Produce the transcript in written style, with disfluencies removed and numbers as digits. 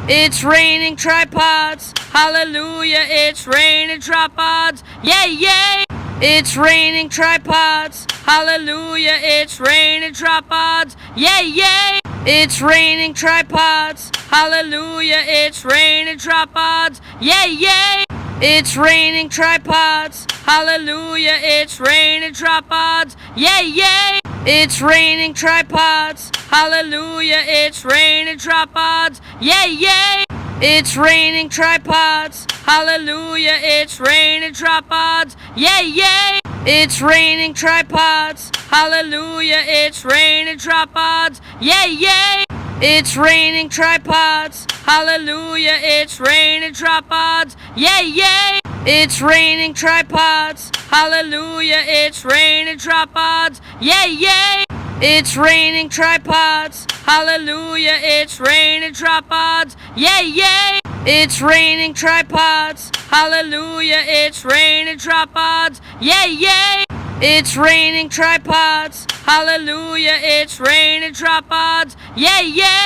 It's raining tripods. Hallelujah, it's raining tripods. Yay, yay! It's raining tripods. Hallelujah, it's raining tripods. Yay, yay! It's raining tripods. Hallelujah, it's raining tripods. Yay, yay! It's raining tripods. Hallelujah, it's raining tripods. Yay, yay! It's raining tripods. Hallelujah, it's raining tripods. Yay, yay! It's raining tripods. Hallelujah, it's raining tripods. Yay, yay! It's raining tripods. Hallelujah, it's raining tripods. Yay, yay! It's raining tripods. Hallelujah, it's raining tripods. Yay, yay! It's raining tripods. Hallelujah, it's raining tripods. Yay, yay! It's raining tripods. Hallelujah, it's raining tripods. Yay, yay! It's raining tripods. Hallelujah, it's raining tripods. Yay, yay! It's raining tripods. Hallelujah, it's raining tripods. Yay, yay!